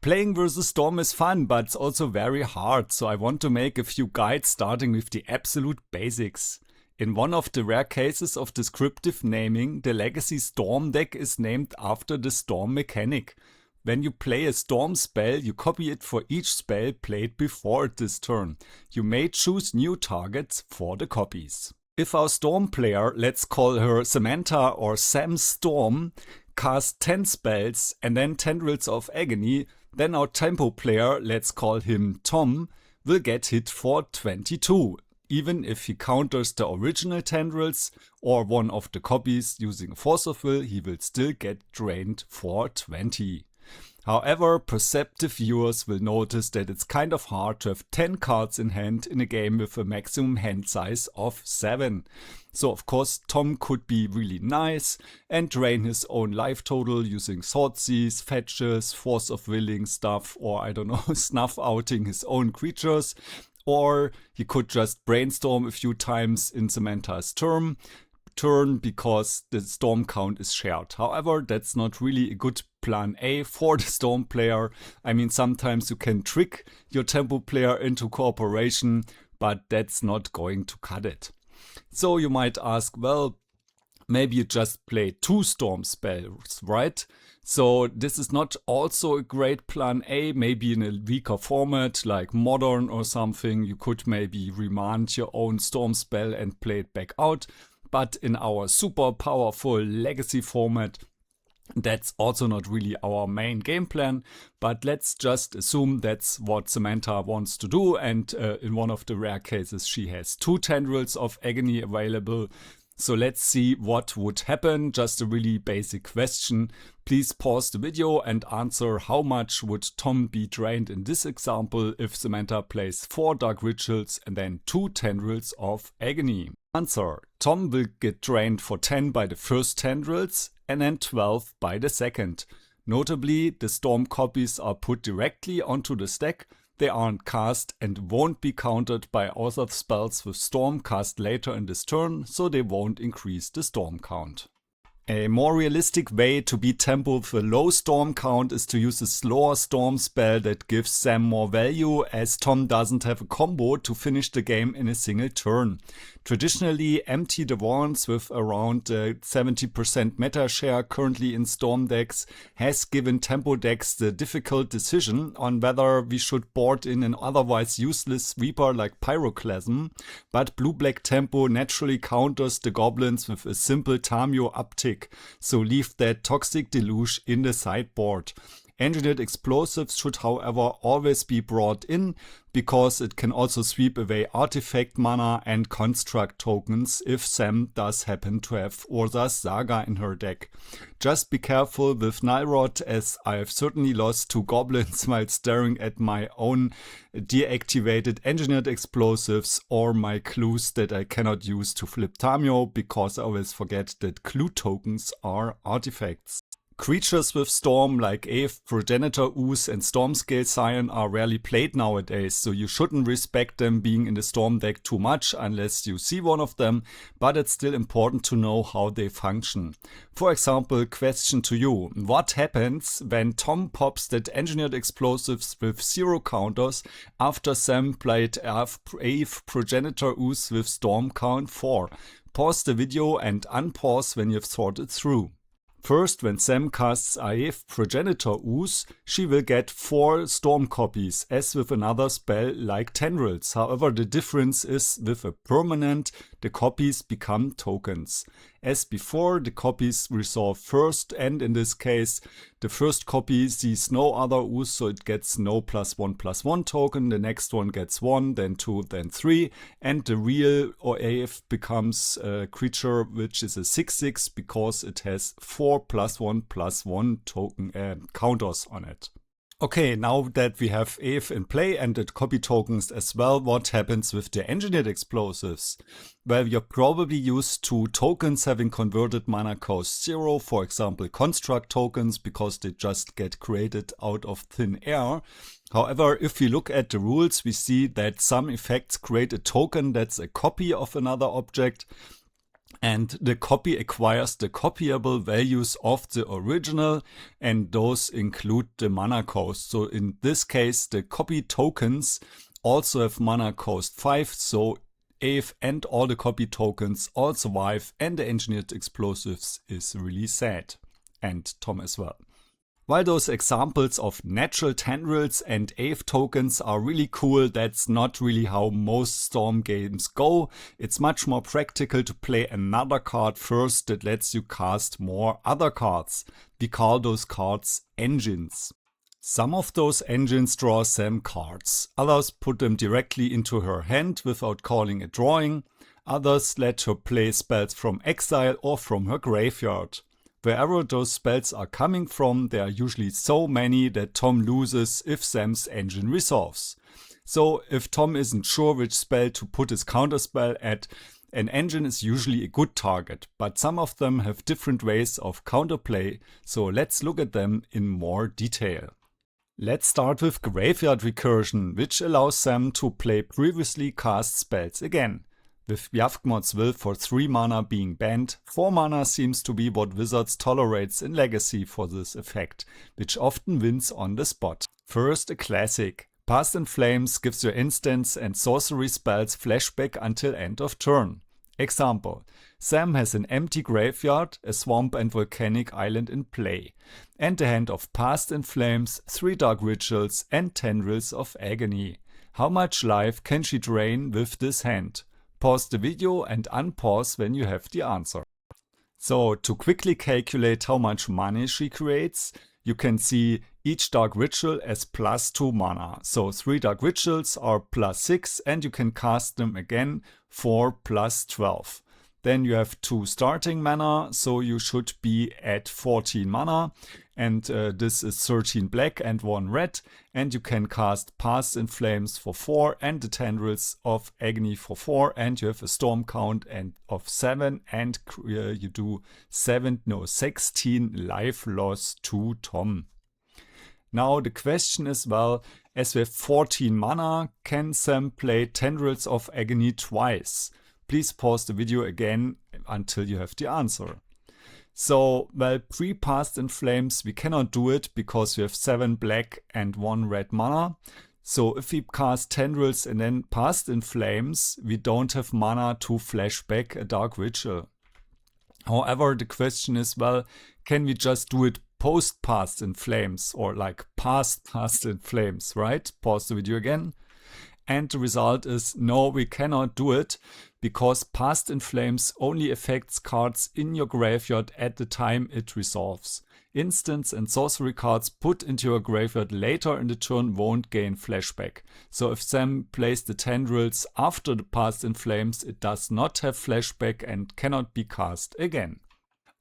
Playing versus Storm is fun, but it's also very hard, so I want to make a few guides starting with the absolute basics. In one of the rare cases of descriptive naming, the Legacy Storm deck is named after the Storm mechanic. When you play a Storm spell, you copy it for each spell played before this turn. You may choose new targets for the copies. If our Storm player, let's call her Samantha or Sam Storm, casts 10 spells and then Tendrils of Agony, then our Tempo player, let's call him Tom, will get hit for 22. Even if he counters the original Tendrils or one of the copies using Force of Will, he will still get drained for 20. However, perceptive viewers will notice that it's kind of hard to have 10 cards in hand in a game with a maximum hand size of 7. So of course Tom could be really nice and drain his own life total using Thoughtseize, Fetches, Force of Willing stuff, or I don't know, snuff outing his own creatures. Or he could just brainstorm a few times in Samantha's turn because the Storm count is shared. However, that's not really a good plan A for the Storm player. I mean, sometimes you can trick your Tempo player into cooperation, but that's not going to cut it. So you might ask, well, maybe you just play 2 Storm spells, right? So this is not also a great plan A. Maybe in a weaker format like Modern or something, you could maybe remand your own Storm spell and play it back out. But in our super powerful Legacy format, that's also not really our main game plan, but let's just assume that's what Samantha wants to do, and in one of the rare cases she has 2 Tendrils of Agony available. So let's see what would happen. Just a really basic question. Please pause the video and answer how much would Tom be drained in this example if Samantha plays 4 Dark Rituals and then 2 Tendrils of Agony. Answer: Tom will get drained for 10 by the first Tendrils and then 12 by the second. Notably, the Storm copies are put directly onto the stack. They aren't cast and won't be countered by other spells with Storm cast later in this turn, so they won't increase the Storm count. A more realistic way to beat Tempo with a low Storm count is to use a slower Storm spell that gives Sam more value, as Tom doesn't have a combo to finish the game in a single turn. Traditionally, Empty the Warrens with around 70% meta share currently in Storm decks has given Tempo decks the difficult decision on whether we should board in an otherwise useless sweeper like Pyroclasm, but Blue-Black Tempo naturally counters the goblins with a simple Tamio uptick, so leave that Toxic Deluge in the sideboard. Engineered Explosives should however always be brought in, because it can also sweep away artifact mana and construct tokens if Sam does happen to have Urza's Saga in her deck. Just be careful with Nilrod, as I have certainly lost 2 goblins while staring at my own deactivated Engineered Explosives or my clues that I cannot use to flip Tamio, because I always forget that clue tokens are artifacts. Creatures with Storm like Eve, Progenitor Ooze and Stormscale Scion are rarely played nowadays, so you shouldn't respect them being in the Storm deck too much unless you see one of them, but it's still important to know how they function. For example, question to you: what happens when Tom pops that Engineered Explosives with 0 counters after Sam played Eve, Progenitor Ooze with Storm count 4? Pause the video and unpause when you've thought it through. First, when Sam casts Aev Progenitor Ooze, she will get 4 Storm copies, as with another spell like Tendrils. However, the difference is with a permanent, the copies become tokens. As before, the copies resolve first, and in this case, the first copy sees no other Ooze, so it gets no +1/+1 token. The next one gets 1, then 2, then 3, and the real Aev becomes a creature which is a 6/6 because it has 4 +1/+1 token counters on it. Okay, now that we have Eve in play and the copy tokens as well, what happens with the Engineered Explosives? Well, you're probably used to tokens having converted mana cost 0, for example construct tokens, because they just get created out of thin air. However, if we look at the rules, we see that some effects create a token that's a copy of another object. And the copy acquires the copyable values of the original, and those include the mana cost. So in this case, the copy tokens also have mana cost 5, so Eve and all the copy tokens all survive, and the engineered explosives is really sad. And Tom as well. While those examples of natural tendrils and Eve tokens are really cool, that's not really how most Storm games go. It's much more practical to play another card first that lets you cast more other cards. We call those cards engines. Some of those engines draw Sam cards, others put them directly into her hand without calling a drawing, others let her play spells from exile or from her graveyard. Wherever those spells are coming from, there are usually so many that Tom loses if Sam's engine resolves. So if Tom isn't sure which spell to put his counterspell at, an engine is usually a good target, but some of them have different ways of counterplay, so let's look at them in more detail. Let's start with Graveyard Recursion, which allows Sam to play previously cast spells again. With Yavgmoth's Will for 3 mana being banned, 4 mana seems to be what Wizards tolerates in Legacy for this effect, which often wins on the spot. First, a classic. Past in Flames gives your instants and sorcery spells flashback until end of turn. Example: Sam has an empty graveyard, a swamp and volcanic island in play, and a hand of Past in Flames, 3 Dark Rituals and Tendrils of Agony. How much life can she drain with this hand? Pause the video and unpause when you have the answer. So to quickly calculate how much money she creates, you can see each Dark Ritual as plus 2 mana. So 3 Dark Rituals are plus 6 and you can cast them again for plus 12. Then you have 2 starting mana, so you should be at 14 mana. And this is 13 black and 1 red. And you can cast Past in Flames for 4 and the Tendrils of Agony for 4. And you have a storm count of 7. And you do 16 life loss to Tom. Now the question is, well, as we have 14 mana, can Sam play Tendrils of Agony twice? Please pause the video again until you have the answer. So, well, pre-Past in Flames we cannot do it because we have 7 black and 1 red mana. So if we cast Tendrils and then Past in Flames, we don't have mana to flashback a Dark Ritual. However, the question is, well, can we just do it post Past in Flames or like past Past in Flames, right? Pause the video again. And the result is no, we cannot do it because Past in Flames only affects cards in your graveyard at the time it resolves. Instants and sorcery cards put into your graveyard later in the turn won't gain flashback. So if Sam plays the Tendrils after the Past in Flames, it does not have flashback and cannot be cast again.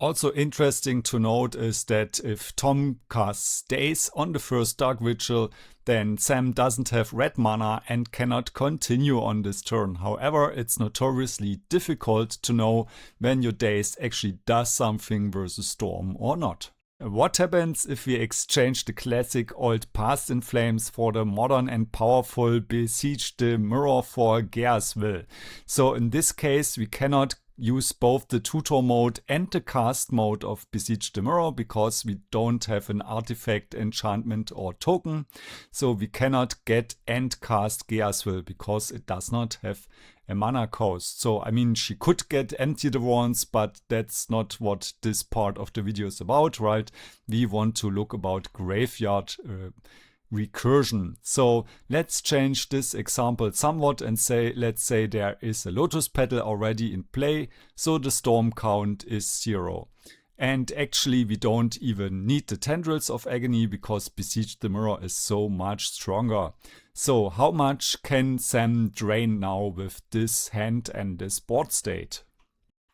Also interesting to note is that if Tom casts Stays on the first Dark Ritual, then Sam doesn't have red mana and cannot continue on this turn. However, it's notoriously difficult to know when your Daze actually does something versus Storm or not. What happens if we exchange the classic old Past in Flames for the modern and powerful Besiege the Mirror for Gear's Will? So in this case we cannot use both the tutor mode and the cast mode of Besiege the Mirror because we don't have an artifact, enchantment or token. So we cannot get and cast Gear's Will because it does not have a mana cost. So I mean, she could get Empty the Wands, but that's not what this part of the video is about, right? We want to look about graveyard recursion. So let's change this example somewhat and say, let's say there is a Lotus Petal already in play, so the storm count is 0. And actually we don't even need the Tendrils of Agony because Besiege the Mirror is so much stronger. So how much can Sam drain now with this hand and this board state?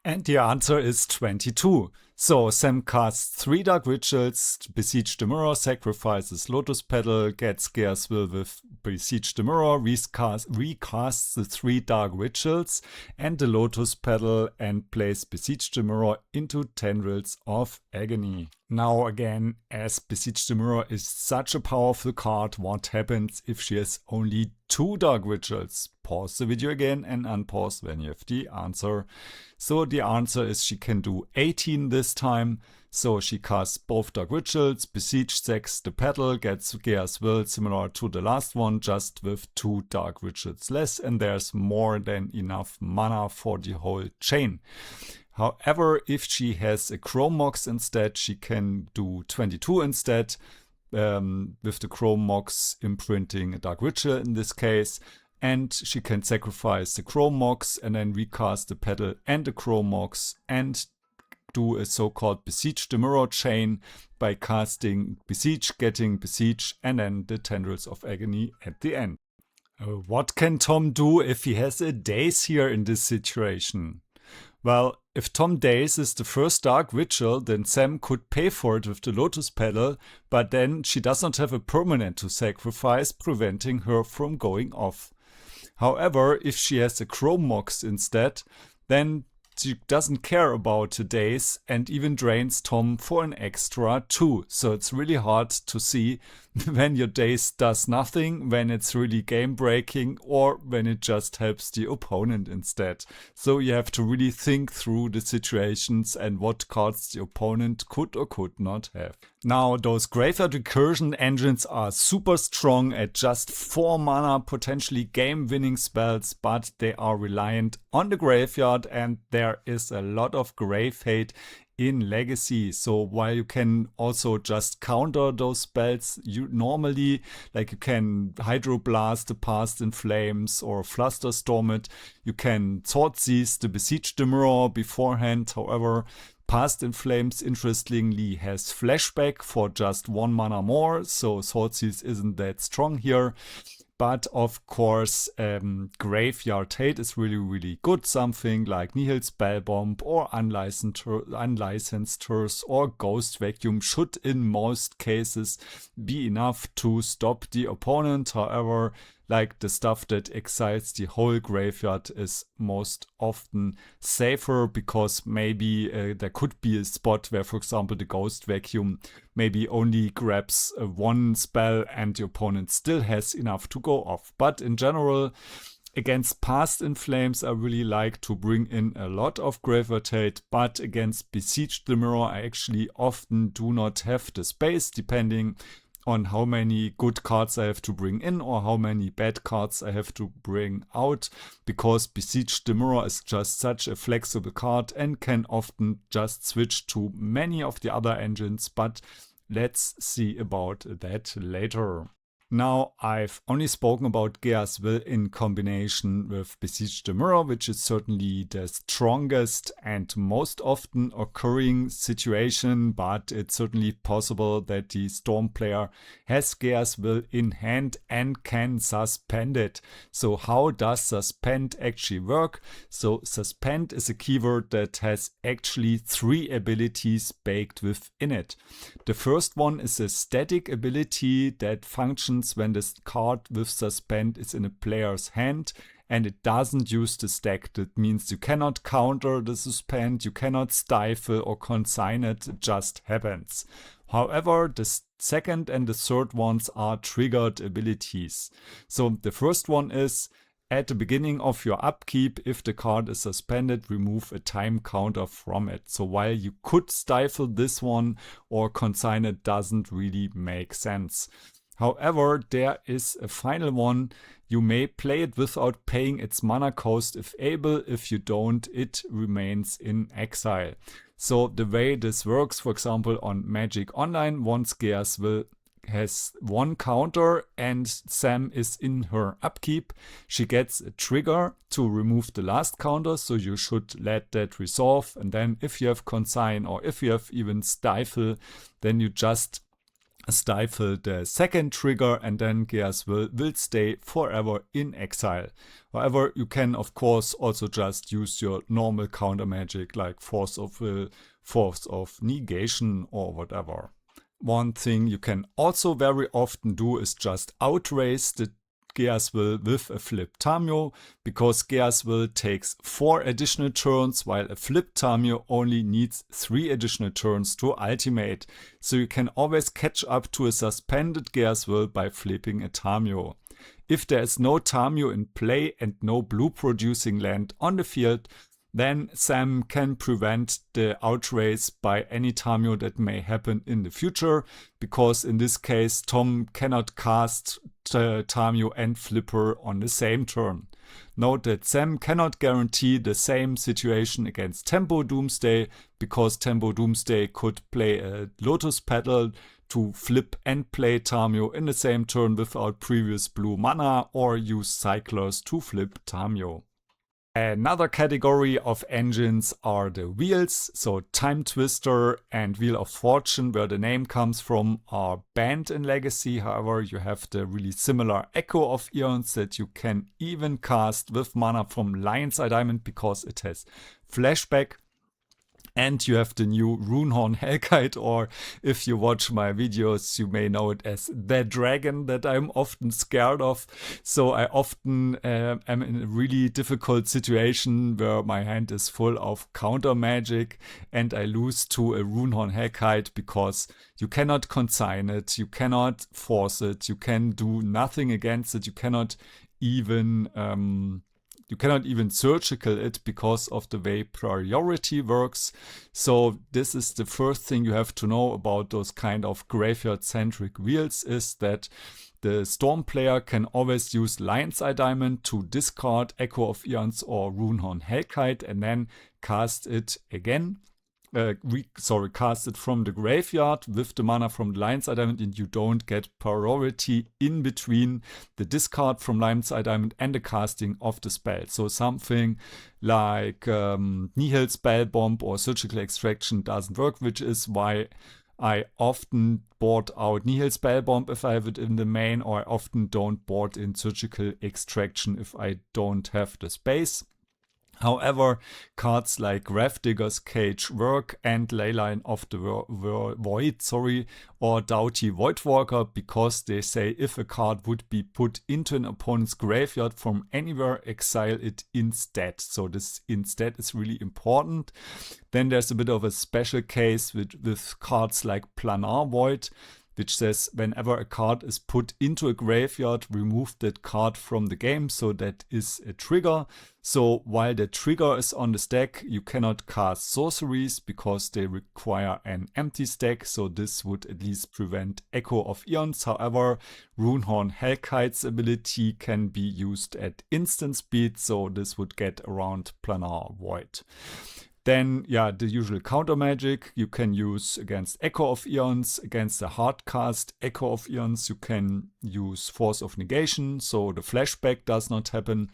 And the answer is 22. So Sam casts 3 Dark Rituals, Besiege the Mirror, sacrifices Lotus Petal, gets Gear's Will with Besiege the Mirror, recasts the 3 Dark Rituals and the Lotus Petal and plays Besiege the Mirror into Tendrils of Agony. Now again, as Besiege the Mirror is such a powerful card, what happens if she has only 2 Dark Rituals? Pause the video again and unpause when you have the answer. So the answer is she can do 18 this time. So she casts both Dark Rituals, Besiege sacks the Petal, gets Gea's Will similar to the last one, just with 2 Dark Rituals less, and there's more than enough mana for the whole chain. However, if she has a Chrome Mox instead, she can do 22 instead, with the Chrome Mox imprinting a Dark Ritual in this case. And she can sacrifice the Chrome Mox and then recast the Petal and the Chrome Mox and do a so-called Besiege the Mirror chain by casting Besiege, getting Besiege, and then the Tendrils of Agony at the end. What can Tom do if he has a Daze here in this situation? Well, if Tom Daze is the first Dark Ritual, then Sam could pay for it with the Lotus Petal, but then she does not have a permanent to sacrifice, preventing her from going off. However, if she has a Chrome Mox instead, then she doesn't care about the Daze and even drains Tom for an extra 2. So it's really hard to see when your Daze does nothing, when it's really game breaking, or when it just helps the opponent instead. So you have to really think through the situations and what cards the opponent could or could not have. Now, those Graveyard Recursion engines are super strong at just 4 mana, potentially game-winning spells, but they are reliant on the graveyard, and there is a lot of grave hate in Legacy. So while you can also just counter those spells, you normally, like you can Hydroblast the Past in Flames or Flusterstorm it, you can Sword Seize the Besiege the Mirror beforehand. However, Past in Flames, interestingly, has Flashback for just 1 mana more, so Sword Seize isn't that strong here. But of course, Graveyard Hate is really good. Something like Nihil Spellbomb or Unlicensed Curse or Ghost Vacuum should in most cases be enough to stop the opponent. However, like the stuff that exiles the whole graveyard is most often safer, because maybe there could be a spot where, for example, the Ghost Vacuum maybe only grabs 1 spell and the opponent still has enough to go off. But in general, against Past in Flames, I really like to bring in a lot of Graveyard Hate, but against Besiege the Mirror, I actually often do not have the space, depending on how many good cards I have to bring in or how many bad cards I have to bring out, because Besiege the Mirror is just such a flexible card and can often just switch to many of the other engines, but let's see about that later. Now, I've only spoken about Gea's Will in combination with Besiege the Mirror, which is certainly the strongest and most often occurring situation, but it's certainly possible that the Storm player has Gea's Will in hand and can suspend it. So how does suspend actually work? So suspend is a keyword that has actually 3 abilities baked within it. The first one is a static ability that functions when this card with suspend is in a player's hand and it doesn't use the stack. That means you cannot counter the suspend, you cannot stifle or consign it, it just happens. However, the second and the third ones are triggered abilities. So the first one is, at the beginning of your upkeep, if the card is suspended, remove a time counter from it. So while you could stifle this one or consign it, doesn't really make sense. However, there is a final one. You may play it without paying its mana cost if able. If you don't, it remains in exile. So the way this works, for example, on Magic Online, once Gea's Will has 1 counter and Sam is in her upkeep, she gets a trigger to remove the last counter, so you should let that resolve. And then if you have consign or if you have even stifle, then you just stifle the second trigger and then Gea's Will stay forever in exile. However, you can of course also just use your normal counter magic like Force of Will, Force of Negation or whatever. One thing you can also very often do is just outrace the Gearsville with a flip Tamio, because Gearsville takes 4 additional turns, while a flip Tamio only needs 3 additional turns to ultimate. So you can always catch up to a suspended Gearsville by flipping a Tamio. If there is no Tamio in play and no blue producing land on the field, then Sam can prevent the outrace by any Tamio that may happen in the future, because in this case Tom cannot cast Tamio and Flipper on the same turn. Note that Sam cannot guarantee the same situation against Tempo Doomsday, because Tempo Doomsday could play a Lotus Petal to flip and play Tamio in the same turn without previous blue mana, or use Cyclers to flip Tamio. Another category of engines are the wheels. So Time Twister and Wheel of Fortune, where the name comes from, are banned in Legacy. However, you have the really similar Echo of Eons that you can even cast with mana from Lion's Eye Diamond, because it has flashback. And you have the new Runehorn Hellkite, or if you watch my videos, you may know it as the dragon that I'm often scared of. So I often am in a really difficult situation where my hand is full of counter magic and I lose to a Runehorn Hellkite, because you cannot consign it, you cannot force it, you can do nothing against it, you cannot even surgical it because of the way priority works. So this is the first thing you have to know about those kind of graveyard-centric wheels, is that the Storm player can always use Lion's Eye Diamond to discard Echo of Eons or Runehorn Hellkite and then cast it again. Cast it from the graveyard with the mana from the Lion's Eye Diamond, and you don't get priority in between the discard from Lion's Eye Diamond and the casting of the spell. So something like Nihil Spellbomb or Surgical Extraction doesn't work, which is why I often board out Nihil Spellbomb if I have it in the main, or I often don't board in Surgical Extraction if I don't have the space. However, cards like Gravedigger's Cage work, and Leyline of the Void, or Doughty Voidwalker, because they say if a card would be put into an opponent's graveyard from anywhere, exile it instead. So this instead is really important. Then there's a bit of a special case with cards like Planar Void, which says whenever a card is put into a graveyard, remove that card from the game. So that is a trigger. So while the trigger is on the stack, you cannot cast sorceries because they require an empty stack. So this would at least prevent Echo of Eons. However, Runehorn Hellkite's ability can be used at instant speed. So this would get around Planar Void. Then, the usual counter magic you can use against Echo of Eons. Against the hardcast Echo of Eons, you can use Force of Negation, so the flashback does not happen.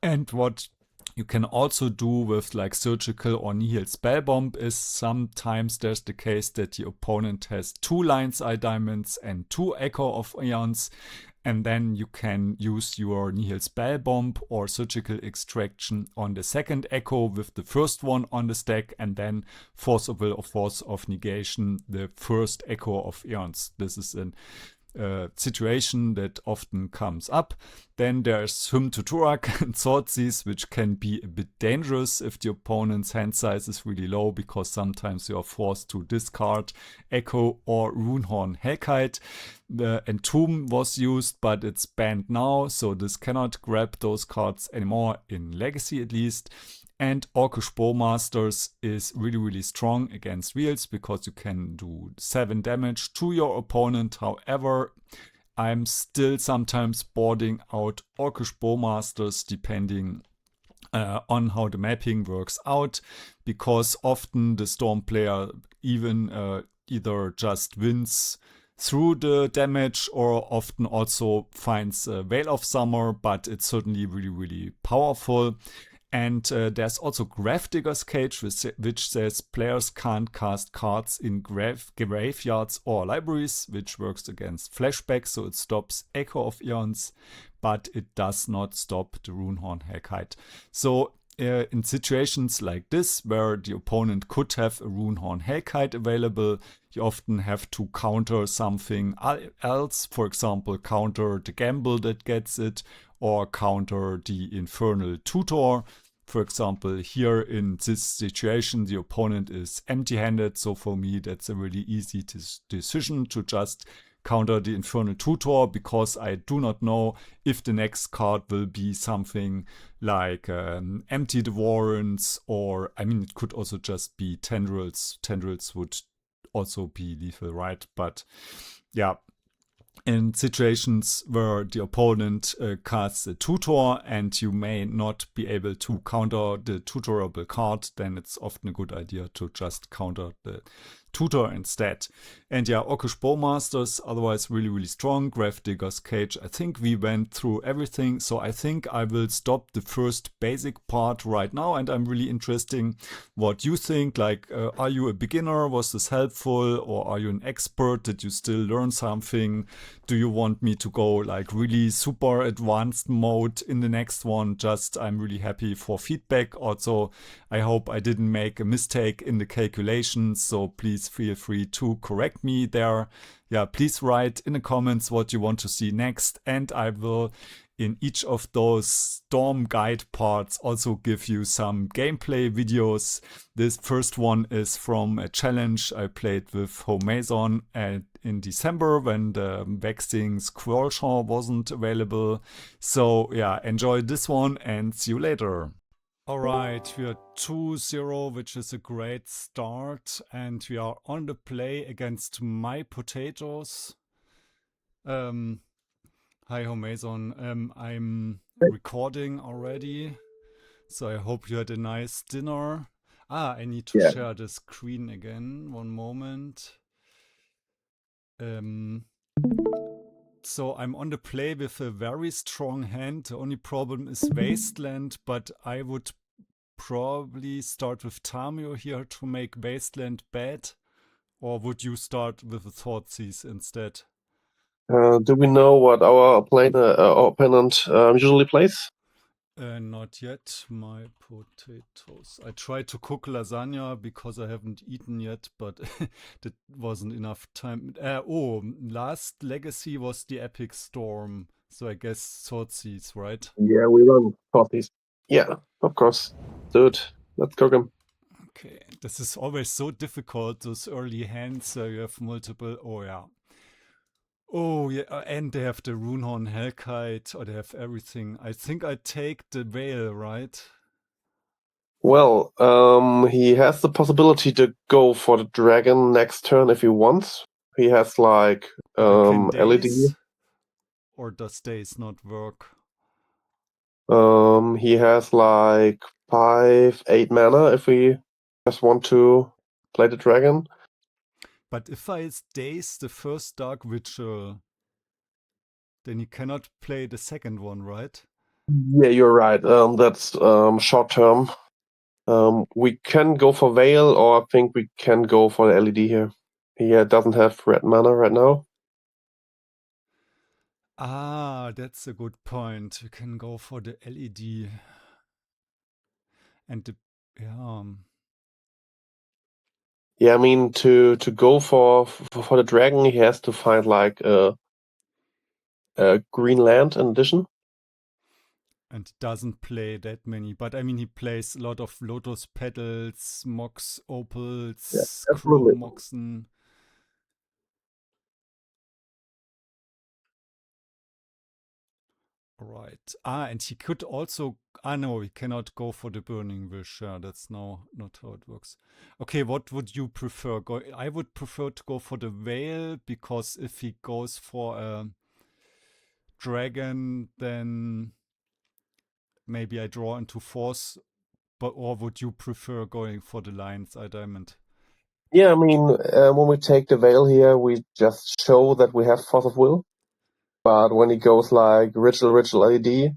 And what you can also do with like Surgical or Nihil Spellbomb is sometimes there's the case that the opponent has 2 Lion's Eye Diamonds and 2 Echo of Eons. And then you can use your Nihil Spellbomb or Surgical Extraction on the second Echo with the first one on the stack, and then Force of Will or Force of Negation the first Echo of Eons. This is a situation that often comes up. Then there's Hymn to Turak and Swordseize, which can be a bit dangerous if the opponent's hand size is really low, because sometimes you are forced to discard Echo or Runehorn Hellkite. Entomb was used, but it's banned now, so this cannot grab those cards anymore, in Legacy at least. And Orcish Bowmasters is really, really strong against wheels, because you can do 7 damage to your opponent. However, I'm still sometimes boarding out Orcish Bowmasters depending on how the mapping works out, because often the Storm player even either just wins through the damage, or often also finds Veil of Summer, but it's certainly really, really powerful. And there's also Gravedigger's Cage, which says players can't cast cards in graveyards or libraries, which works against flashback, so it stops Echo of Eons, but it does not stop the Runehorn Hellkite. So in situations like this, where the opponent could have a Runehorn Hellkite available, you often have to counter something else. For example, counter the Gamble that gets it, or counter the Infernal Tutor. For example, here in this situation, the opponent is empty-handed. So for me, that's a really easy decision to just counter the Infernal Tutor, because I do not know if the next card will be something like Empty the Warrens, or I mean, it could also just be Tendrils. Tendrils would also be lethal, right? But yeah, in situations where the opponent casts a tutor and you may not be able to counter the tutorable card, then it's often a good idea to just counter the tutor instead. And yeah, Orcish Bowmasters, otherwise really, really strong. Gravedigger's Cage, I think we went through everything. So I think I will stop the first basic part right now, and I'm really interested what you think. Like, are you a beginner? Was this helpful? Or are you an expert? Did you still learn something? Do you want me to go like really super advanced mode in the next one? Just, I'm really happy for feedback. Also, I hope I didn't make a mistake in the calculations, so please feel free to correct me there. Yeah, please write in the comments what you want to see next, and I will, in each of those Storm Guide parts, also give you some gameplay videos. This first one is from a challenge I played with Homemason in December, when the Vexing Squirrelshaw wasn't available. So yeah, enjoy this one and see you later. Alright, we are 2-0, which is a great start, and we are on the play against My Potatoes. Hi Homemason, I'm recording already, so I hope you had a nice dinner. I need to share the screen again, one moment. So I'm on the play with a very strong hand. The only problem is Wasteland, but I would probably start with Tamio here to make Wasteland bad. Or would you start with a Thoughtseize instead? Do we know what our opponent usually plays? Not yet. My Potatoes. I tried to cook lasagna because I haven't eaten yet, but that wasn't enough time. Last legacy was the Epic Storm. So I guess Thoughtseize, right? Yeah, we run coffees. Yeah, of course. Dude, let's cook them. Okay, this is always so difficult, those early hands. You have multiple. Oh, yeah. Oh, yeah, and they have the Runehorn Hellkite, or they have everything. I think I take the Veil, right? Well, he has the possibility to go for the dragon next turn if he wants. He has like LED. Or does days not work? He has like 5-8 mana if we just want to play the dragon. But if I daze the first Dark Ritual, then he cannot play the second one, right? Yeah, you're right. That's short term. We can go for Veil, or I think we can go for the LED here. He doesn't have red mana right now. That's a good point. We can go for the LED. And Yeah, I mean to go for the dragon, he has to find like a green land in addition. And doesn't play that many. But I mean, he plays a lot of Lotus Petals, Mox Opals, Crow Moxen. Right. And he could also. No, he cannot go for the Burning Wish. Yeah, that's not how it works. Okay, what would you prefer? I would prefer to go for the Veil, because if he goes for a dragon, then maybe I draw into force. Or would you prefer going for the Lion's Eye Diamond? Yeah, I mean, when we take the Veil here, we just show that we have Force of Will. But when he goes like Ritual LED,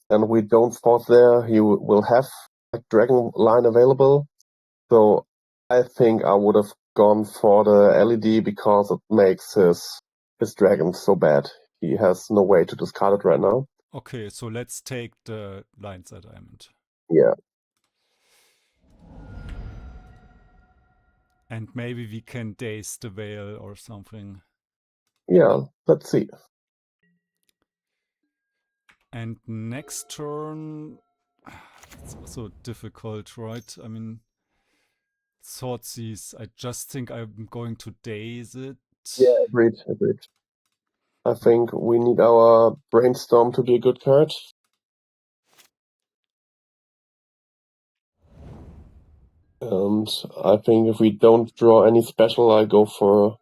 and we don't force there, he will have like Dragon line available. So I think I would have gone for the LED because it makes his dragon so bad. He has no way to discard it right now. Okay, so let's take the lines at diamond. Yeah. And maybe we can daze the whale or something. Yeah, let's see. And next turn, it's also difficult, right? I mean, Swordseize, I just think I'm going to daze it. Yeah, agreed, agreed. I think we need our Brainstorm to be a good card. And I think if we don't draw any special, I go for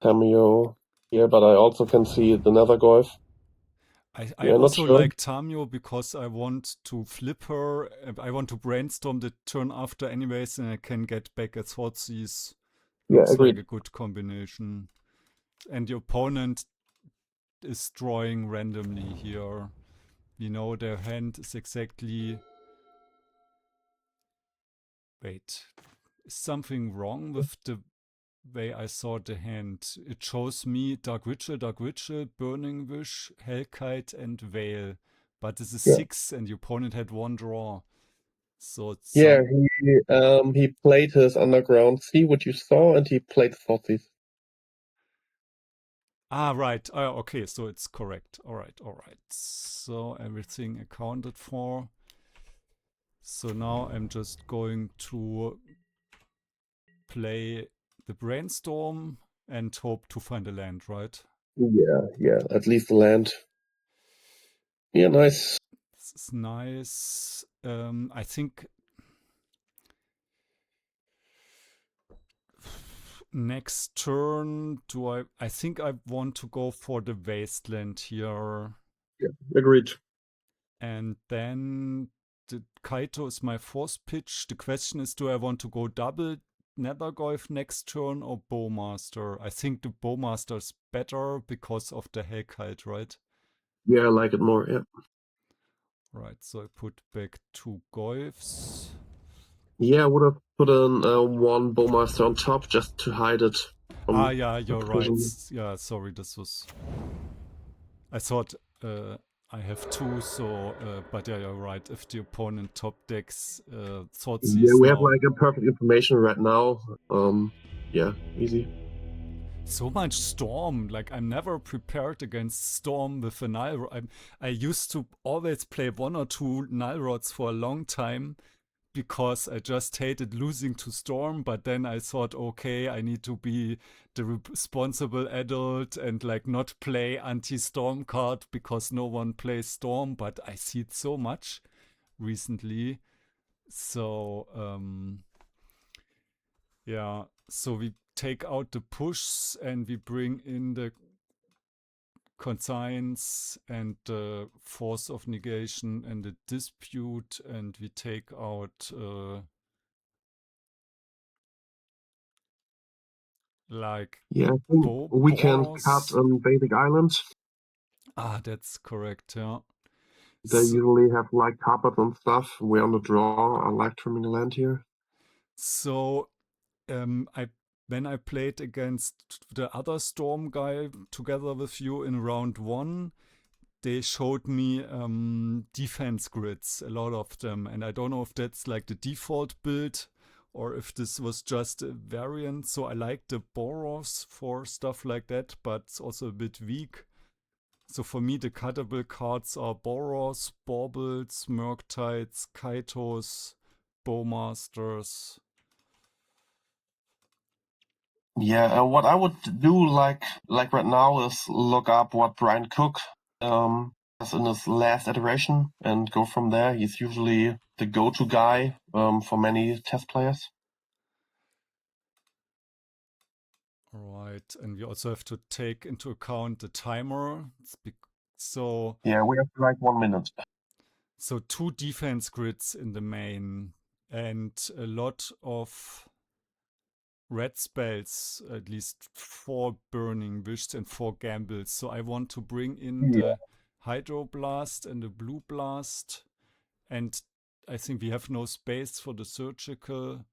Cameo here, but I also can see the Nether Goyf. I Yeah, not also sure. like Tamio because I want to flip her. I want to brainstorm the turn after anyways, and I can get back at Swordseize. Yeah, Looks like agreed. a good combination. And the opponent is drawing randomly here. We know their hand is exactly... Wait, is something wrong with the way I saw the hand? It shows me Dark Ritual, Burning Wish, Hellkite, and Veil. But this is Yeah. 6 and the opponent had 1 draw. So it's Yeah, some... he played his Underground Sea, which you saw, and he played Thoughtseize. Ah, right. Okay, so it's correct. All right. So everything accounted for. So now I'm just going to play the Brainstorm and hope to find a land, right? Yeah, at least the land. Yeah, nice. This is nice. I think next turn, I think I want to go for the Wasteland here. Yeah, agreed. And then the Kaito is my fourth pitch. The question is, do I want to go double Nethergolf next turn or Bowmaster? I think the Bowmaster is better because of the Hellkite, right? Yeah, I like it more, yeah. Right, so I put back 2 Golfs. Yeah, I would have put an one Bowmaster on top just to hide it from Yeah, you're right. collision. Yeah, sorry, this was... I thought I have 2, so... but yeah, you're right. If the opponent top decks Yeah, Thoughtseize we have now... like a perfect information right now. Yeah, easy. So much Storm. Like, I'm never prepared against Storm with a Nile Rod. I used to always play 1 or 2 Nile Rods for a long time because I just hated losing to Storm. But then I thought, okay, I need to be the responsible adult and like not play anti-Storm card because no one plays Storm. But I see it so much recently. So, yeah. So we take out the push and we bring in the conscience and the force of negation and the dispute, and we take out like Yeah, I think we can cut Boros. Vedic Island. Ah, that's correct, yeah. They So, usually have like carpet and stuff. We're on the draw. I like trimming the land here. so I when I played against the other Storm guy together with you in round 1, they showed me defense grids, a lot of them, and I don't know if that's like the default build or if this was just a variant. So I like the Boros for stuff like that, but it's also a bit weak. So for me, the cuttable cards are Boros, Baubles, Murktides, Kaitos, Bowmasters. Yeah, what I would do like right now is look up what Brian Cook has in his last iteration and go from there. He's usually the go-to guy for many test players. Right, and we also have to take into account the timer. So Yeah, we have like 1 minute. So 2 defense grids in the main and a lot of red spells, at least 4 burning wishes and 4 gambles. So I want to bring in Yeah. the hydroblast and the blue blast, and I think we have no space for the surgical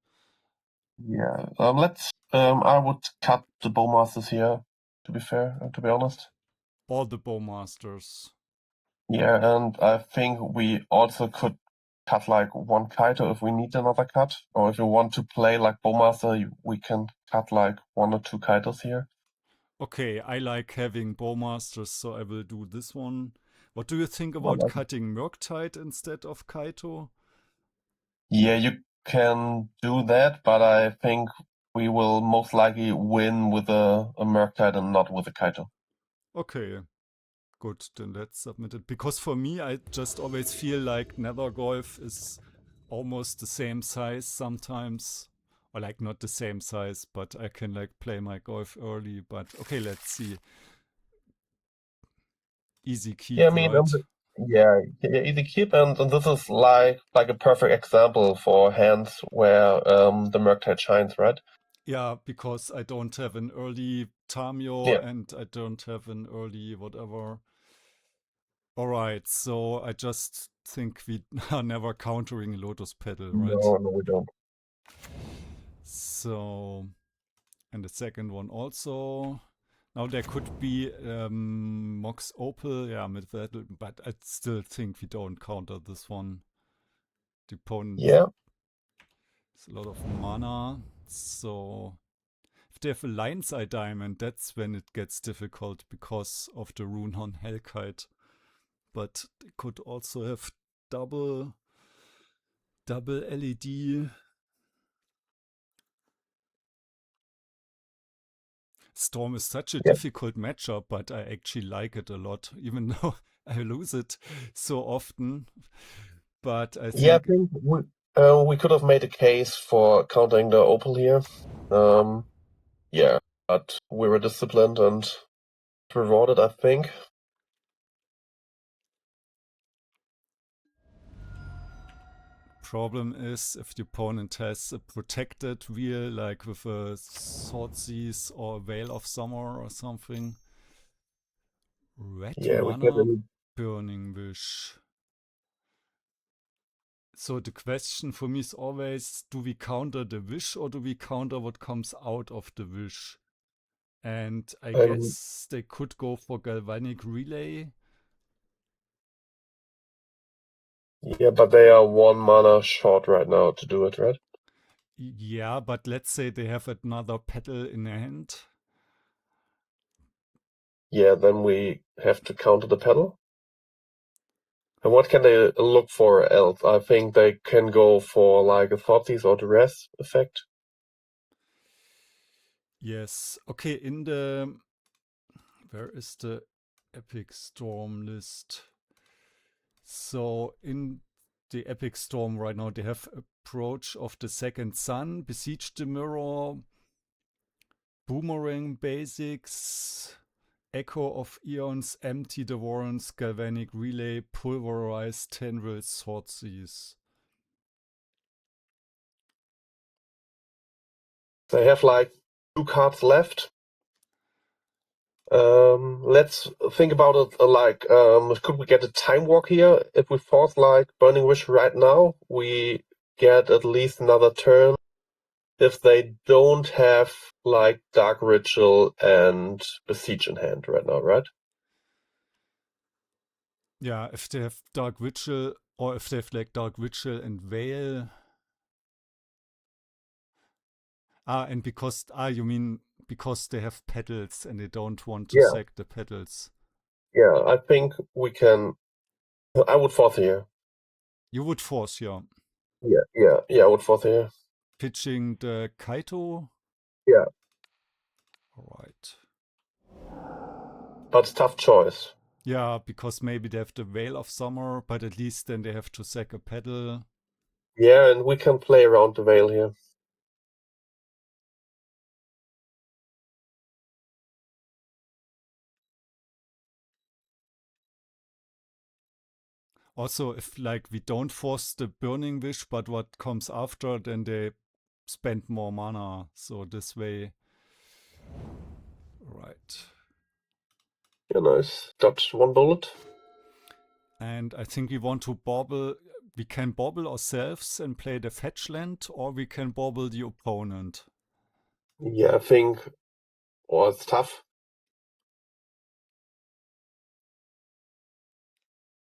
Yeah. I would cut the Bowmasters here, to be fair, to be honest. or the bowmasters. Yeah, and I think we also could cut like one Kaito if we need another cut, or if you want to play like Bowmaster, we can cut like one or two Kaitos here. Okay, I like having Bowmasters, so I will do this one. What do you think I about like it. cutting Murktide instead of Kaito? Yeah, you can do that, but I think we will most likely win with a Murktide and not with a Kaito. Okay, good, then let's submit it. Because for me, I just always feel like Nether Golf is almost the same size sometimes. Or like not the same size, but I can like play my golf early. But okay, let's see. Easy Yeah, I keep, mean, right? yeah, easy keep, and this is like a perfect example for hands where the Murktide shines, right? Yeah, because I don't have an early Tamio Yeah, and I don't have an early whatever. Alright, so I just think we are never countering Lotus Petal, right? no, we don't. So, and the second one also. Now there could be Mox Opal, yeah, mit Battle, but I still think we don't counter this one. The opponent Yeah, has a lot of mana, so if they have a Lion's Eye Diamond, that's when it gets difficult because of the rune on Hellkite. But they could also have double double LED. Storm is such a yeah, difficult matchup, but I actually like it a lot, even though I lose it so often. But I yeah. I think, think we could have made a case for countering the Opal here. Um, yeah, but we were disciplined and rewarded, I think. problem is if the opponent has a protected wheel, like with a Swordseize or a Veil of Summer or something. Red Yeah, we get mana a Burning Wish. So the question for me is always, do we counter the wish or do we counter what comes out of the wish? And I um, guess they could go for Galvanic Relay. yeah, but they are one mana short right now to do it, right? Yeah, but let's say they have another petal in hand. Yeah, then we have to counter the pedal. And what can they look for else? I think they can go for like a Thoughtseize or Duress effect. Yes. Okay, in the. Where is the Epic Storm list? So in the Epic Storm right now, they have Approach of the Second Sun, Besiege the Mirror, Boomerang Basics, Echo of Eons, Empty the Warrens, Galvanic Relay, Pulverize, Tendril, Swordseize. They have like two cards left. Let's think about it could we get a time walk here? If we force like Burning Wish right now, we get at least another turn. If they don't have like Dark Ritual and Besiege in hand right now, right? Yeah, if they have Dark Ritual or if they have like Dark Ritual and Veil. And because, you mean because they have petals and they don't want to Yeah, sack the petals. yeah. I think we can. I would force here. You would force your Yeah. I would force here. pitching the Kaito. Yeah, All right. but tough choice. Yeah, because maybe they have the Veil of Summer, but at least then they have to sack a petal. Yeah, and we can play around the veil here. Also, if like we don't force the Burning Wish, but what comes after, then they spend more mana. So this way, right. Yeah, nice. Dodge one bullet. And I think we want to bobble. We can bobble ourselves and play the fetch land, or we can bobble the opponent. Yeah, I think. Oh, it's tough.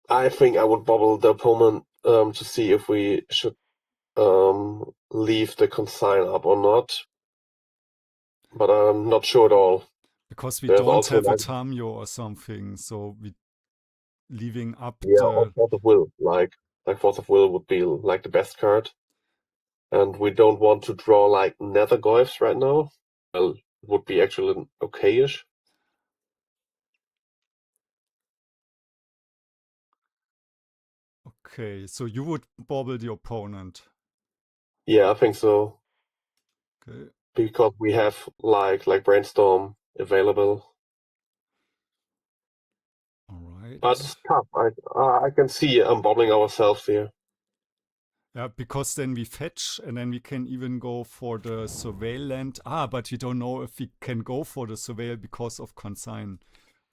I think I would bubble the opponent to see if we should leave the consign up or not. But I'm not sure at all. Because we There's don't also have a like Tamio or something, so we leaving up or the... Force of Will. Like Force of Will would be like the best card. And we don't want to draw like Nether Goyfs right now. Well, it would be actually okay-ish. Okay, so you would bobble the opponent. Yeah, I think so. Okay, Because we have like Brainstorm available. all But right. it's tough. I can see bobbling ourselves here. Yeah, because then we fetch and then we can even go for the surveil land. Ah, but we don't know if we can go for the surveil because of consign.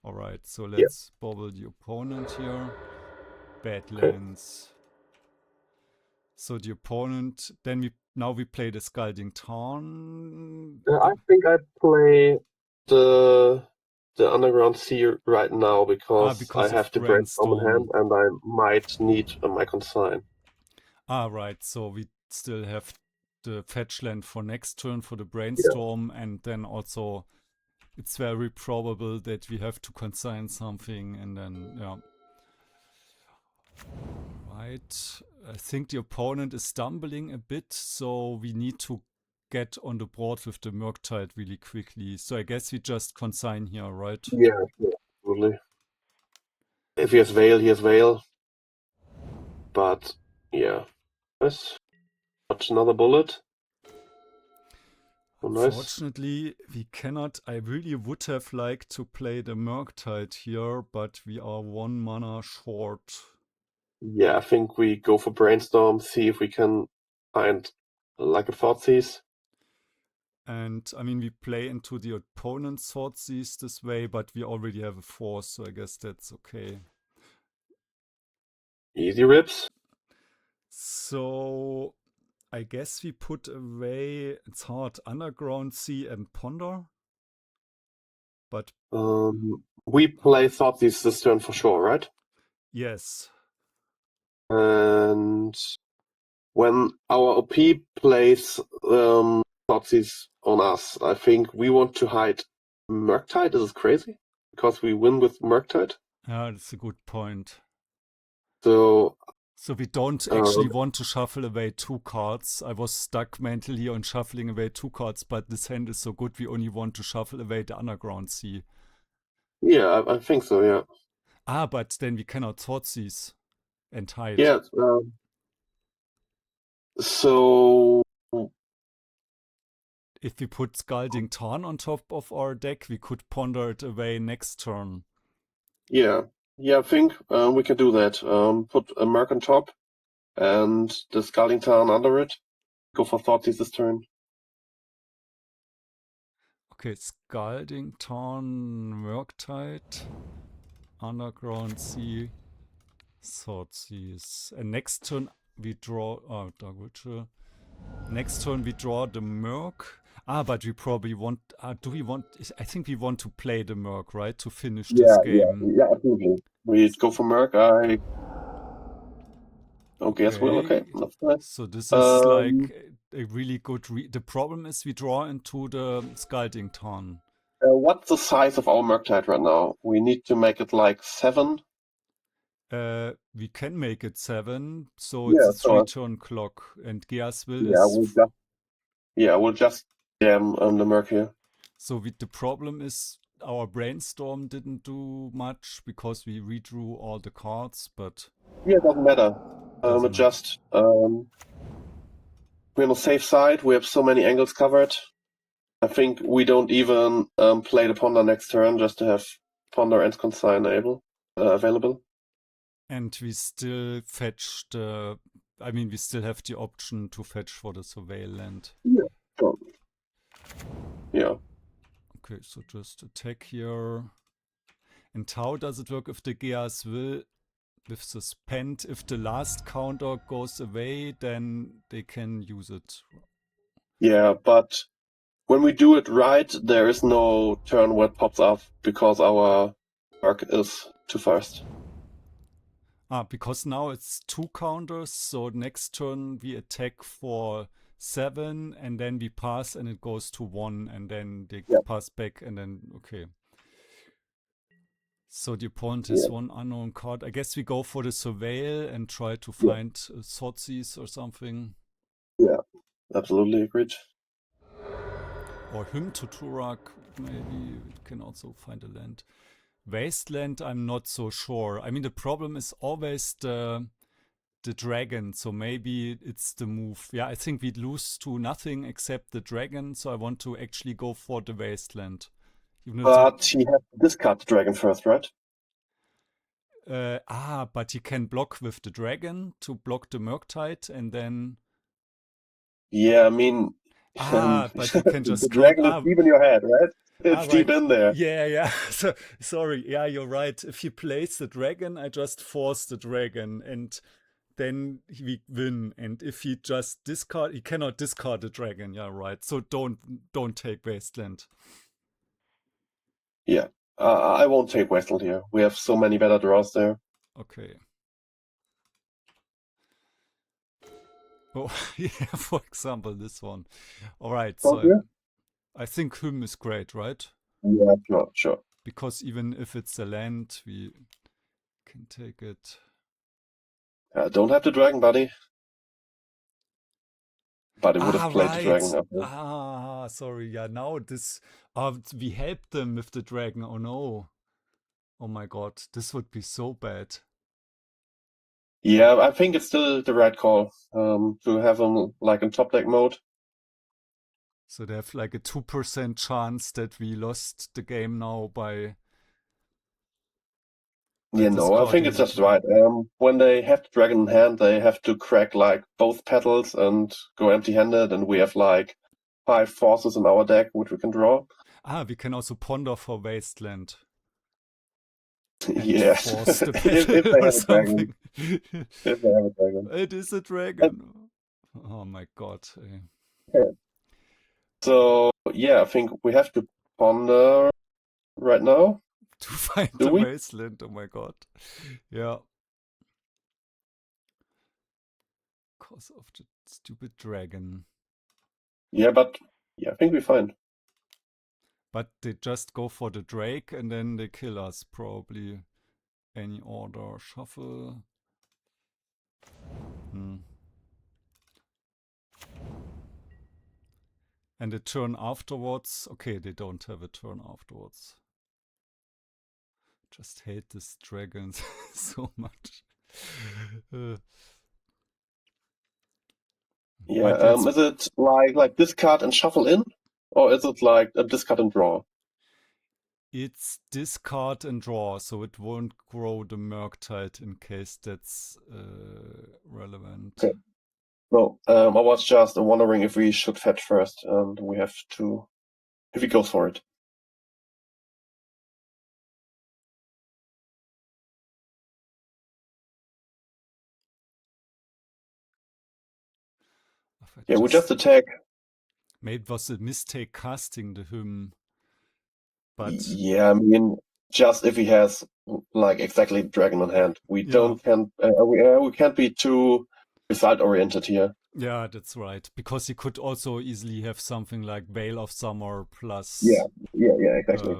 All right, so Yeah, let's bobble the opponent here. okay. Badlands. So the opponent, then now we play the Scalding Tarn. I think I play the Underground Sea right now because I Because of have the Brainstorm in hand brainstorm. and I might need my consign. Right, so we still have the fetch land for next turn for the Yeah. brainstorm, and then also it's very probable that we have to consign something, and then, yeah. Right. I think the opponent is stumbling a bit, so we need to get on the board with the Murktide really quickly. So I guess we just consign here, right? Yeah, absolutely. If he has Veil, he has Veil. But yeah. Nice. Got another bullet. Oh, nice. Unfortunately, we cannot. I really would have liked to play the Murktide here, but we are 1 mana short. Yeah, I think we go for Brainstorm, see if we can find like a Thoughtseize. And I mean, we play into the opponent's Thoughtseize this way, but we already have a force, so I guess that's okay. Easy rips. So I guess we put away, it's hard, Underground Sea and Ponder. But We play Thoughtseize this turn for sure, right? yes. And when our OP plays Thoughtseize on us, I think we want to hide Murktide. Is this crazy? Because we win with Murktide. Yeah, that's a good point. So So we don't actually want to shuffle away 2 cards. I was stuck mentally on shuffling away 2 cards, but this hand is so good we only want to shuffle away the Underground Sea. yeah, I think so. Yeah. But then we cannot Thoughtseize and hide. Yeah. So If we put Scalding Tarn on top of our deck, we could ponder it away next turn. yeah, I think we can do that. Put a Merc on top and the Scalding Tarn under it. Go for Thoughtseize this turn. Okay, Scalding Tarn, Murktide, Underground Sea, Thoughtseize. And next turn we draw. Dark Witcher. Next turn we draw the Merc. But we probably want. Do we want? I think we want to play the Merc, right? To finish this game. Yeah, absolutely. We go for Merc. I guess well, okay, Okay. that's nice. So this is like a really good. The problem is we draw into the Scalding Tarn. What's the size of our Murktide right now? We need to make it like 7. We can make it 7, so it's Yeah, a 3-turn clock, and Gearsville yeah, is. we'll just jam the Merc here. So the problem is our brainstorm didn't do much because we redrew all the cards, but Yeah, it doesn't matter. doesn't It matter. just we're on the safe side. We have so many angles covered. I think we don't even play the Ponder next turn just to have Ponder and Consign available. And we still fetch the. I mean, we still have the option to fetch for the surveil land. Yeah. So, yeah. Okay, so just attack here. And how does it work if the Geas will with suspend? If the last counter goes away, then they can use it. Yeah, but when we do it right, there is no turn where it pops up because our Merc is too fast. Because now it's 2 counters, so next turn we attack for 7 and then we pass and it goes to 1 and then they Yeah, pass back and then, okay. So the opponent yeah, is one unknown card. I guess we go for the Surveil and try to yeah, find Thoughtseize or something. yeah. Absolutely agreed. Or Hymn to Turak, maybe we can also find a land. Wasteland, I'm not so sure. I mean, the problem is always the dragon, so maybe it's the move. Yeah, I think we'd lose to nothing except the dragon, so I want to actually go for the Wasteland. Even if But he has to discard the dragon first, right? but he can block with the dragon to block the Murktide, and then Yeah, I mean, but he can the just clone. dragon is deep in your head, right? It's deep Right. in there. Yeah, yeah. So, sorry. Yeah, you're right. If you place the dragon, I just force the dragon, and then we win. And if he just discard, he cannot discard the dragon. Yeah, right. So don't take Wasteland. Yeah. I won't take Westland here. We have so many better draws there. Okay. Oh, yeah. For example, this one. All right. Oh, So yeah? I think Hymn is great, right? Yeah, sure, sure. Because even if it's a land, we can take it. Don't have the dragon, buddy. But it would have played the Right. dragon after. Sorry. Yeah, now this. We helped them with the dragon. Oh no. Oh my god. This would be so bad. Yeah, I think it's still the right call to have him like in top deck mode. So they have like a 2% chance that we lost the game now by Yeah, no, I think discarding it's the just right. When they have the dragon in hand, they have to crack like both petals and go empty-handed, and we have like 5 forces in our deck which we can draw. we can also ponder for Wasteland and Yes, force the if battle they or have a dragon. something. If they have a dragon. It is a Uh, dragon. Oh my god. Okay. So yeah, I think we have to ponder right now. To find Do the we? Wasteland. Oh my god. Yeah. Because of the stupid dragon. Yeah, but yeah, I think we're fine. But they just go for the Drake and then they kill us, probably. Any order, shuffle. Hmm. And the turn afterwards. Okay, they don't have a turn afterwards. Just hate this dragons so much. Uh, Yeah, but let's. is it like discard and shuffle in, or is it like a discard and draw? It's discard and draw, so it won't grow the Murktide in case that's relevant. Okay. No, I was just wondering if we should fetch first, and we have to. If he goes for it. If I Yeah, we just just attack. maybe it was a mistake casting the hymn, but Yeah, I mean, just if he has like exactly dragon on hand, we yeah, we can't be too result oriented here. yeah, that's right. Because you could also easily have something like Veil of Summer Yeah, plus yeah, exactly.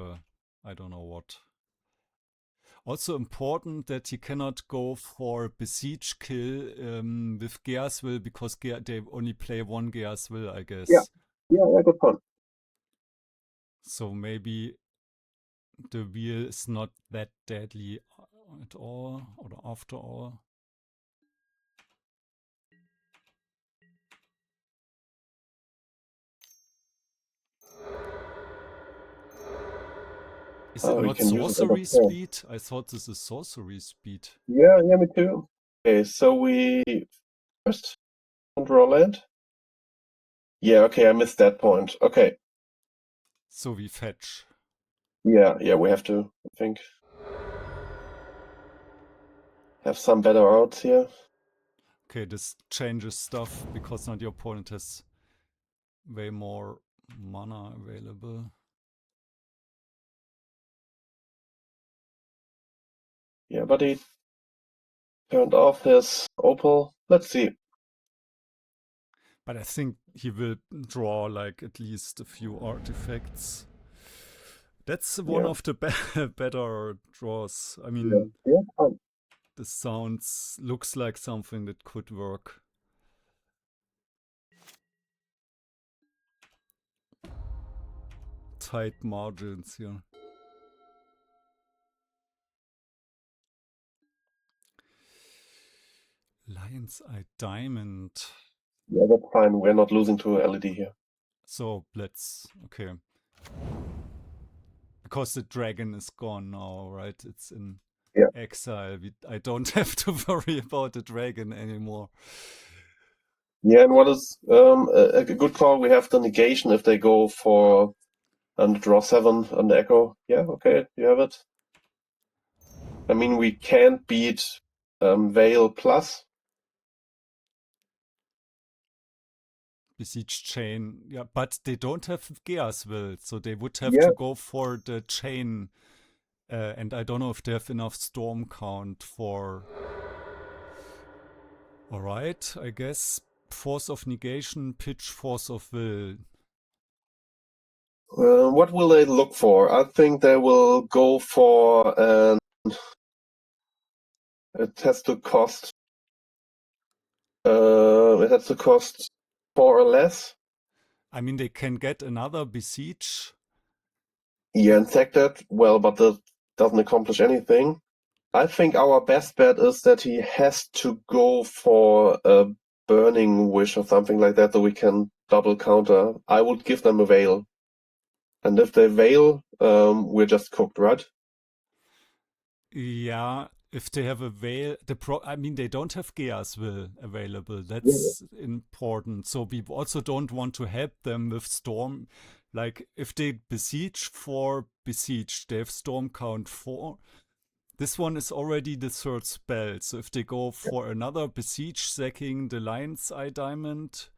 I don't know what. Also important that you cannot go for Besiege kill with Gears Will because they only play one Gears Will, I Yeah, guess. yeah, good point. So maybe the wheel is not that deadly at all or after all. Is it We not can use it end of sorcery turn. speed? I thought this is sorcery speed. Yeah, yeah, me too. Okay, so we first draw land. Yeah, okay, I missed that point. Okay, So we fetch. yeah, we have to, I think, have some better odds here. Okay, this changes stuff because now the opponent has way more mana available. Yeah, but he Turned off his Opal. Let's see. But I think he will draw like at least a few artifacts. That's one Yeah. of the better draws. I Yeah. mean, Yeah. Fine. this looks like something that could work. Tight margins here. Lion's Eye Diamond. Yeah, that's fine. We're not losing to LED here. So okay. Because the dragon is gone now, right? It's in exile. I don't have to worry about the dragon anymore. Yeah, and what is a good call? We have the negation if they go for and draw 7 on the Echo. Yeah, okay, you have it. I mean, we can't beat Veil plus. Besiege Chain, yeah, but they don't have Gea's Will, so they would have Yeah. to go for the Chain. And I don't know if they have enough storm count for. Alright, I guess. Force of Negation, pitch, Force of Will. What will they look for? I think they will go for it has to cost. It has to cost 4 or less. I mean, they can get another Besiege. Yeah, infected. Well, but that doesn't accomplish anything. I think our best bet is that he has to go for a burning wish or something like that, so we can double counter. I would give them a veil. And if they veil, we're just cooked, right? Yeah, if they have a Veil, I mean, they don't have Gea's Will available. That's important. So we also don't want to help them with Storm. Like, if they besiege for besiege, they have Storm count 4. This one is already the third spell. So if they go for another besiege, sacking the Lion's Eye Diamond,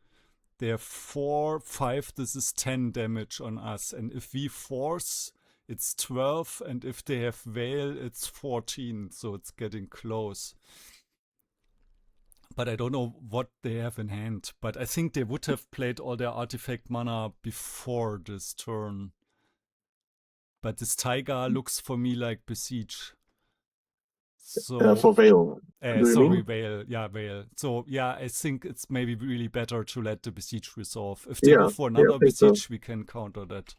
they have 4, 5. This is 10 damage on us. And if we force, it's 12. And if they have Veil, it's 14. So it's getting close. But I don't know what they have in hand. But I think they would have played all their artifact mana before this turn. But this Taiga looks for me like Besiege. So For veil. Do you sorry, mean? Veil. Yeah, Veil. So yeah, I think it's maybe really better to let the Besiege resolve. If they Yeah, go for yeah, another I think so. Besiege, we can counter that.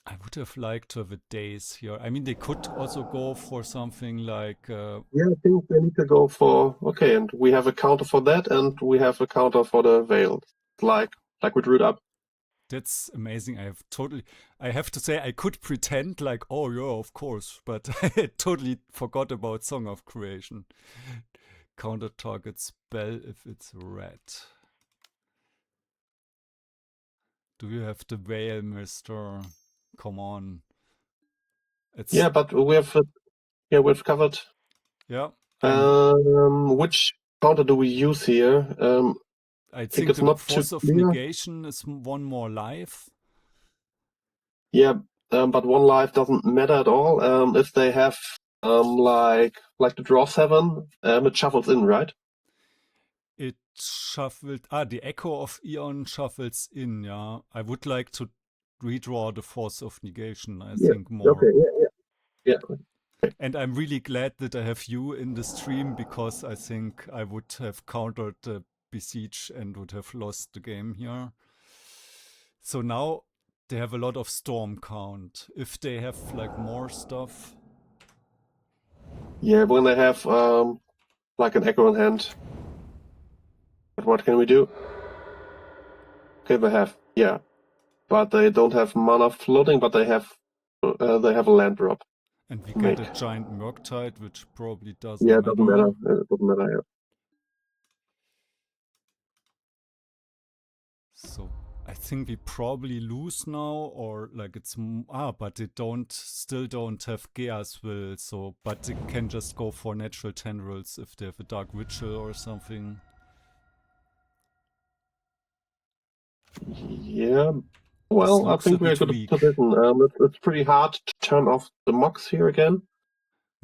I would have liked to have a Daze here. I mean, they could also go for something like. Yeah, I think they need to go for okay, and we have a counter for that, and we have a counter for the veil, like we drew it up. That's amazing. I have to say, I could pretend like, oh yeah, of course, but I totally forgot about Song of Creation. Counter target spell if it's red. Do you have the Veil, mister? Come on. Yeah, but we've covered. Yeah. Which counter do we use here? I think think it's the not too Force of clear. Negation is one more life. Yeah, but one life doesn't matter at all. If they have like the draw 7, it shuffles in, right? It shuffled. The Echo of Eon shuffles in, yeah. I would like to redraw the Force of Negation, I think, more. Okay, yeah. And I'm really glad that I have you in the stream because I think I would have countered the Besiege and would have lost the game here. So now they have a lot of storm count. If they have like more stuff. Yeah, when they have like an echo in hand. But what can we do? Okay, they have but they don't have mana floating, but they have a land drop. And we Make. get a giant Murktide, which probably doesn't Yeah, it doesn't matter. matter. It doesn't matter. Yeah. So I think we probably lose now, or like but they still don't have Gea's Will, so but they can just go for natural tendrils if they have a Dark Ritual or something. Yeah. Well, I looks a think we're in bit a good weak. position. It's pretty hard to turn off the mocks here again.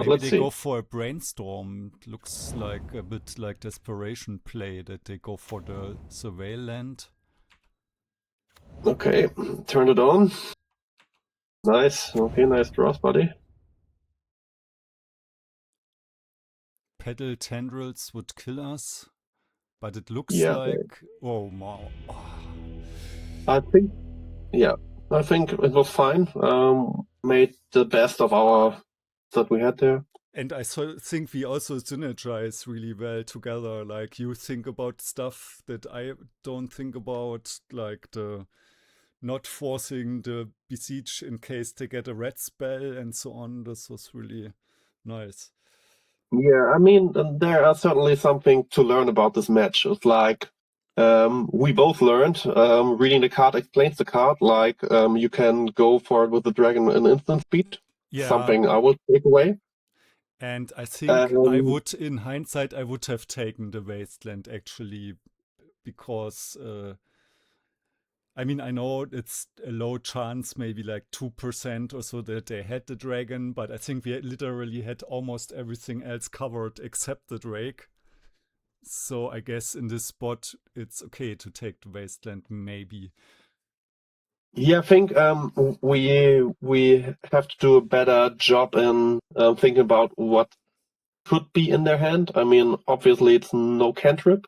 Maybe Let's they see. go for a brainstorm. It looks like a bit like desperation play that they go for the surveil land. Okay, turn it on. Nice. Okay, nice draws, buddy. Pedal tendrils would kill us, but it looks Yeah, like oh wow. I think. Yeah, I think it was fine. Made the best of our that we had there. And I think we also synergize really well together. Like you think about stuff that I don't think about, like the not forcing the besiege in case they get a red spell and so on. This was really nice. Yeah, I mean, there are certainly something to learn about this match. It's like we both learned reading the card explains the card. Like you can go for it with the dragon in instant speed. Yeah, Something I will take away. and I think I Um, would, in hindsight, I would have taken the wasteland actually because I mean, I know it's a low chance, maybe like 2% or so that they had the dragon, but I think we literally had almost everything else covered except the drake. So I guess in this spot, it's okay to take the wasteland, maybe. yeah, I think we have to do a better job in thinking about what could be in their hand. I mean, obviously, it's no cantrip.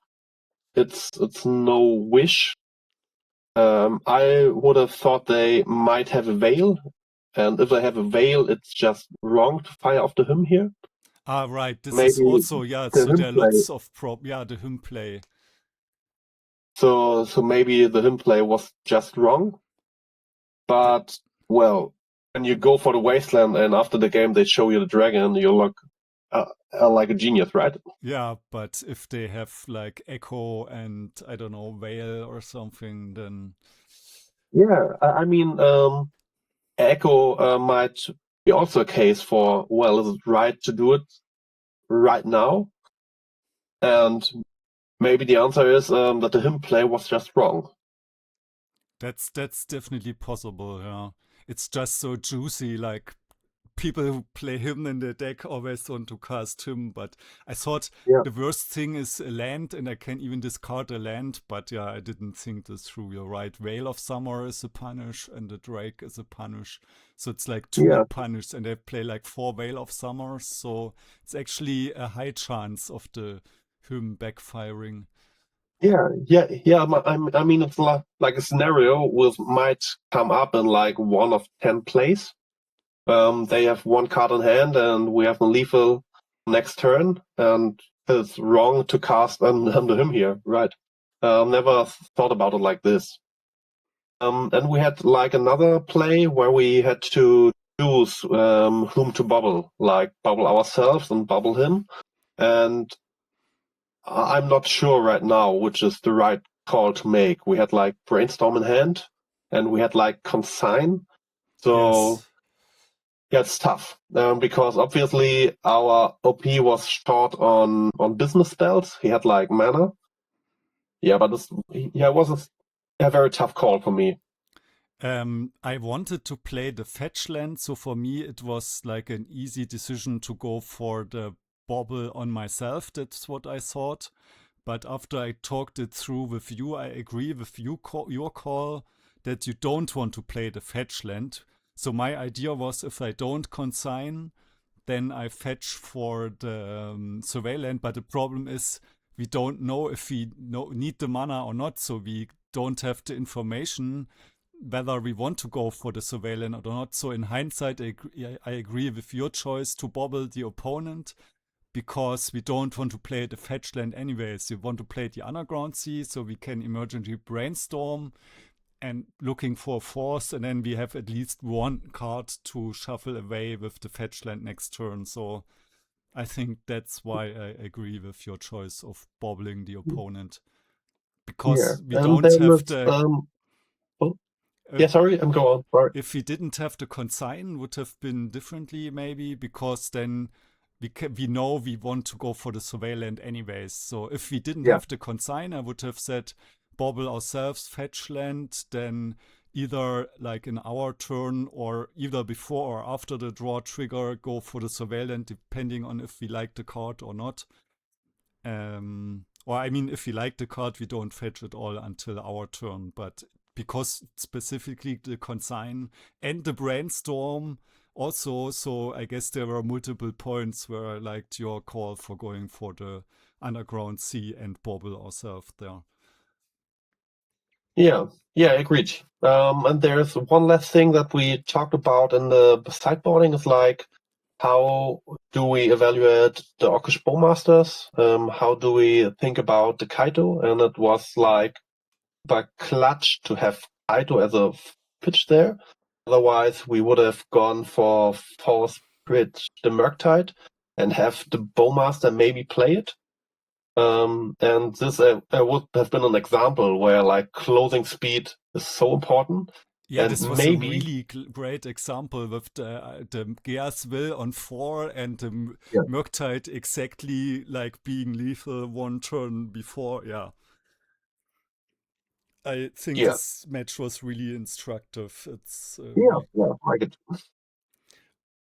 It's no wish. I would have thought they might have a veil, and if they have a veil, it's just wrong to fire off the hymn here. Ah, right. This is Maybe also, yeah. the So hymn there are play. lots of yeah, the hymn play. So maybe the hymn play was just wrong. That, But well, when you go for the wasteland and after the game they show you the dragon, you look like a genius, right? yeah, but if they have like echo and I don't know, veil or something, then Yeah, I mean, Echo might be also a case for, well, is it right to do it right now? And maybe the answer is that the hymn play was just wrong. that's definitely possible, yeah. It's just so juicy, like people who play him in the deck always want to cast him, but I thought Yeah, the worst thing is a land, and I can even discard a land, but yeah, I didn't think this through. You're right. Veil of Summer is a punish, and the Drake is a punish. So it's like two yeah, punish, and they play like 4 Veil of Summers, so it's actually a high chance of the him backfiring. yeah. I mean, it's like a scenario which might come up in like one of 10 plays. They have one card in hand, and we have a lethal next turn, and it's wrong to cast under him here, right? Never thought about it like this. And we had like another play where we had to choose whom to bubble, like bubble ourselves and bubble him. And I'm not sure right now which is the right call to make. We had like brainstorm in hand, and we had like consign. So Yes. yeah, it's tough because obviously our OP was short on business spells. He had like mana. Yeah, but it was a very tough call for me. I wanted to play the fetch land, so for me it was like an easy decision to go for the bobble on myself. That's what I thought. But after I talked it through with you, I agree with your call that you don't want to play the fetch land. So my idea was if I don't consign, then I fetch for the survey land. But the problem is we don't know if we need the mana or not. So we don't have the information whether we want to go for the surveillance or not. So in hindsight, I agree with your choice to bobble the opponent because we don't want to play the fetch land anyways. We want to play the underground sea so we can emergently brainstorm and looking for a force, and then we have at least one card to shuffle away with the fetch land next turn. So I think that's why I agree with your choice of bobbling the opponent Yeah, because we and don't then have it's the oh, uh, yeah, sorry, I'm go on. Sorry. if we didn't have the consign would have been differently maybe because then we know we want to go for the surveillance anyways. So if we didn't Yeah, have the consign, I would have said bobble ourselves, fetch land, then either like in our turn or either before or after the draw trigger go for the surveillance depending on if we like the card or not. Or I mean, if we like the card, we don't fetch it all until our turn. But because specifically the consign and the brainstorm also, so I guess there were multiple points where I liked your call for going for the underground sea and bobble ourselves there. Yeah, yeah, agreed. And there's one last thing that we talked about in the sideboarding is like, how do we evaluate the Orcish Bowmasters? How do we think about the Kaito? And it was like by clutch to have Kaito as a pitch there. Otherwise, we would have gone for Force Pitch the Murktide and have the Bowmaster maybe play it. And this would have been an example where like closing speed is so important. Yeah, And this was a maybe, really great example with the Gear's Will on 4 and the yeah, Murktide exactly like being lethal one turn before. Yeah, I think yeah, this match was really instructive. It's yeah, yeah, like it.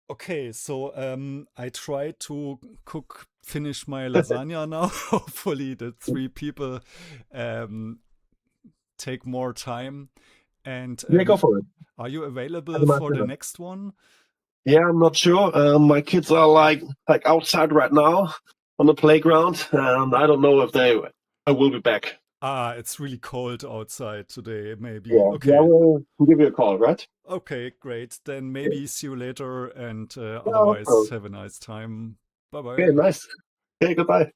okay. So I try to finish my lasagna now. Hopefully, the 3 people um, take more time. And Yeah, go for it. are you Have available a nice for the dinner. next one? Yeah, I'm not sure. My kids are like outside right now on the playground, and I don't know if I will be back. Ah, it's really cold outside today, maybe. Yeah, yeah, I Okay. will give you a call, right? Okay, great. Then Yeah, maybe see you later and yeah, otherwise so, have a nice time. Bye okay, bye. nice. Okay, goodbye.